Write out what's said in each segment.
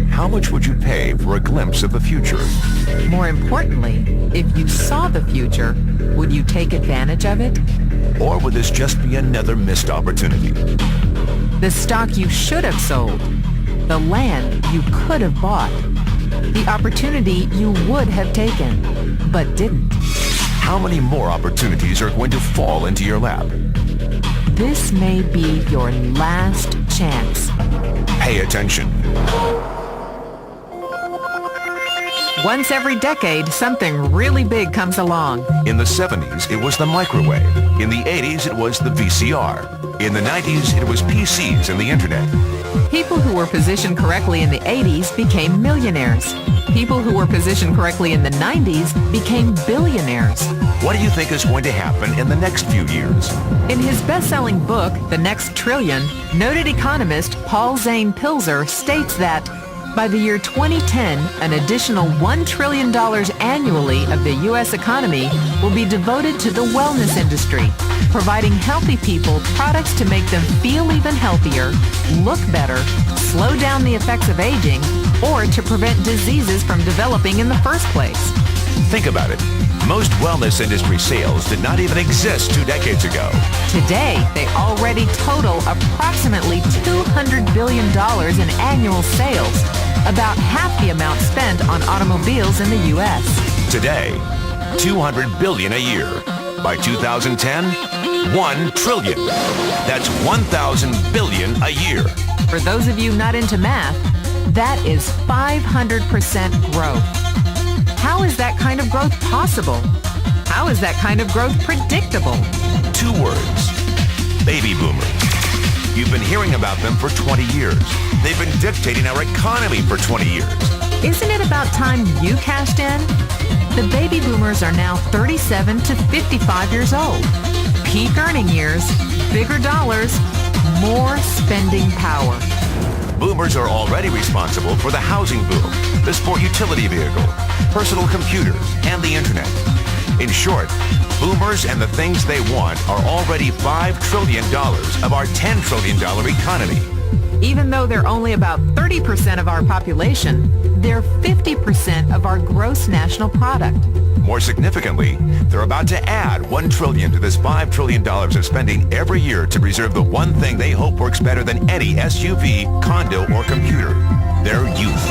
How much would you pay for a glimpse of the future? More importantly, if you saw the future, would you take advantage of it? Or would this just be another missed opportunity? The stock you should have sold. The land you could have bought. The opportunity you would have taken, but didn't. How many more opportunities are going to fall into your lap? This may be your last chance. Pay attention. Once every decade, something really big comes along. In the 70s, it was the microwave. In the 80s, it was the VCR. In the 90s, it was PCs and the internet. People who were positioned correctly in the 80s became millionaires. People who were positioned correctly in the 90s became billionaires. What do you think is going to happen in the next few years? In his best-selling book, The Next Trillion, noted economist Paul Zane Pilzer states that by the year 2010, an additional $1 trillion annually of the U.S. economy will be devoted to the wellness industry, providing healthy people products to make them feel even healthier, look better, slow down the effects of aging, or to prevent diseases from developing in the first place. Think about it. Most wellness industry sales did not even exist 2 decades ago. Today, they already total approximately $200 billion in annual sales, about half the amount spent on automobiles in the U.S. Today, $200 billion a year. By 2010, $1 trillion. That's 1,000 billion a year. For those of you not into math, that is 500% growth. How is that kind of growth possible? How is that kind of growth predictable? 2 words. Baby boomers. You've been hearing about them for 20 years. They've been dictating our economy for 20 years. Isn't it about time you cashed in? The baby boomers are now 37 to 55 years old. Peak earning years, bigger dollars, more spending power. Boomers are already responsible for the housing boom, the sport utility vehicle, personal computers, and the internet. In short, boomers and the things they want are already $5 trillion of our $10 trillion economy. Even though they're only about 30% of our population, they're 50% of our gross national product. More significantly, they're about to add $1 trillion to this $5 trillion of spending every year to preserve the one thing they hope works better than any SUV, condo, or computer: their youth.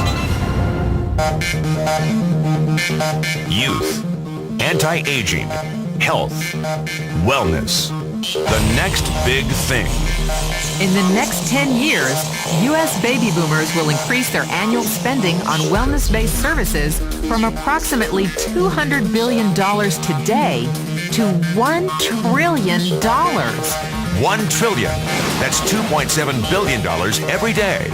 Youth. Anti-aging. Health. Wellness. The next big thing. In the next 10 years, U.S. baby boomers will increase their annual spending on wellness-based services from approximately $200 billion today to $1 trillion. $1 trillion. That's $2.7 billion every day.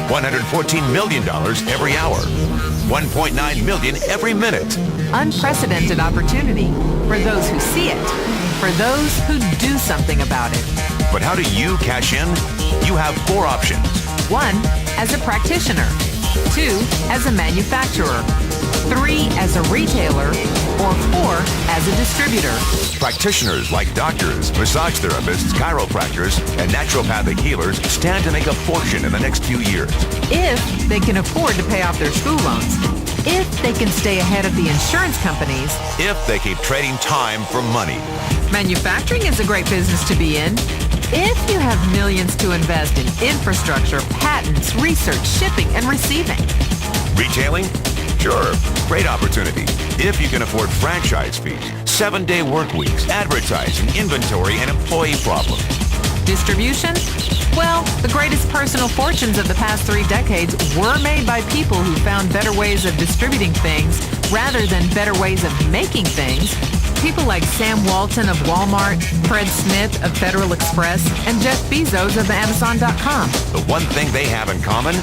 $114 million every hour. $1.9 million every minute. Unprecedented opportunity for those who see it, for those who do something about it. But how do you cash in? You have 4 options. 1, as a practitioner. 2, as a manufacturer. 3, as a retailer. Or 4, as a distributor. Practitioners like doctors, massage therapists, chiropractors, and naturopathic healers stand to make a fortune in the next few years. If they can afford to pay off their school loans. If they can stay ahead of the insurance companies. If they keep trading time for money. Manufacturing is a great business to be in. If you have millions to invest in infrastructure, patents, research, shipping, and receiving. Retailing? Sure, great opportunity. If you can afford franchise fees, 7-day work weeks, advertising, inventory, and employee problems. Distribution? Well, the greatest personal fortunes of the past 3 decades were made by people who found better ways of distributing things rather than better ways of making things. People like Sam Walton of Walmart, Fred Smith of Federal Express, and Jeff Bezos of Amazon.com. The one thing they have in common,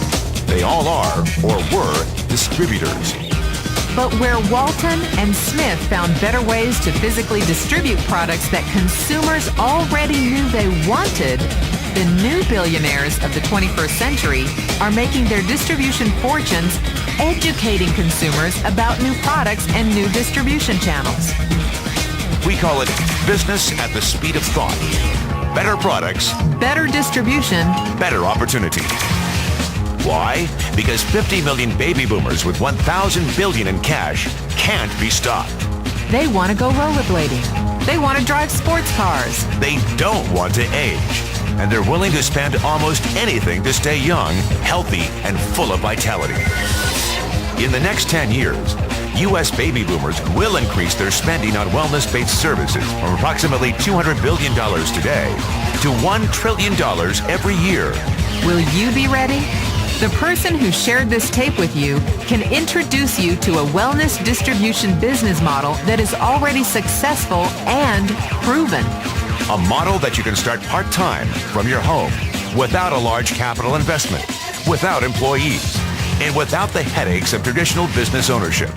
they all are, or were, distributors. But where Walton and Smith found better ways to physically distribute products that consumers already knew they wanted, the new billionaires of the 21st century are making their distribution fortunes educating consumers about new products and new distribution channels. We call it business at the speed of thought. Better products, better distribution, better opportunity. Why? Because 50 million baby boomers with 1,000 billion in cash can't be stopped. They want to go rollerblading. They want to drive sports cars. They don't want to age. And they're willing to spend almost anything to stay young, healthy, and full of vitality. In the next 10 years, U.S. baby boomers will increase their spending on wellness-based services from approximately $200 billion today to $1 trillion every year. Will you be ready? The person who shared this tape with you can introduce you to a wellness distribution business model that is already successful and proven. A model that you can start part-time from your home without a large capital investment, without employees, and without the headaches of traditional business ownership.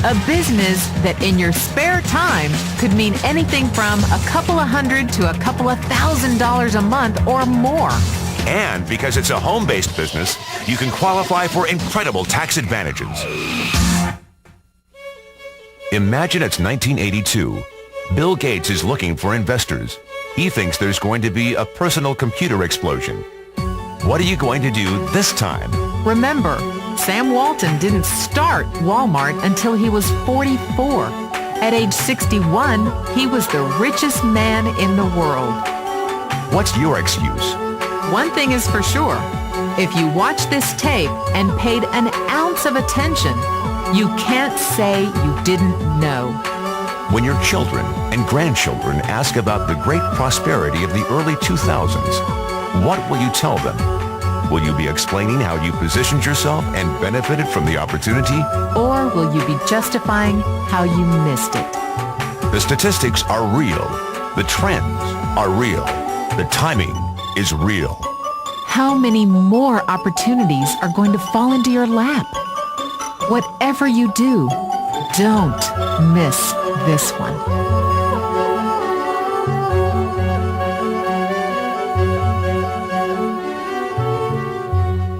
A business that in your spare time could mean anything from a couple of $100 to a couple of $1,000 a month or more. And because it's a home-based business, you can qualify for incredible tax advantages. Imagine it's 1982. Bill Gates is looking for investors. He thinks there's going to be a personal computer explosion. What are you going to do this time? Remember, Sam Walton didn't start Walmart until he was 44. At age 61, he was the richest man in the world. What's your excuse? One thing is for sure. If you watch this tape and paid an ounce of attention, you can't say you didn't know. When your children and grandchildren ask about the great prosperity of the early 2000s, what will you tell them? Will you be explaining how you positioned yourself and benefited from the opportunity? Or will you be justifying how you missed it? The statistics are real. The trends are real. The timing is real. How many more opportunities are going to fall into your lap? Whatever you do, don't miss this one.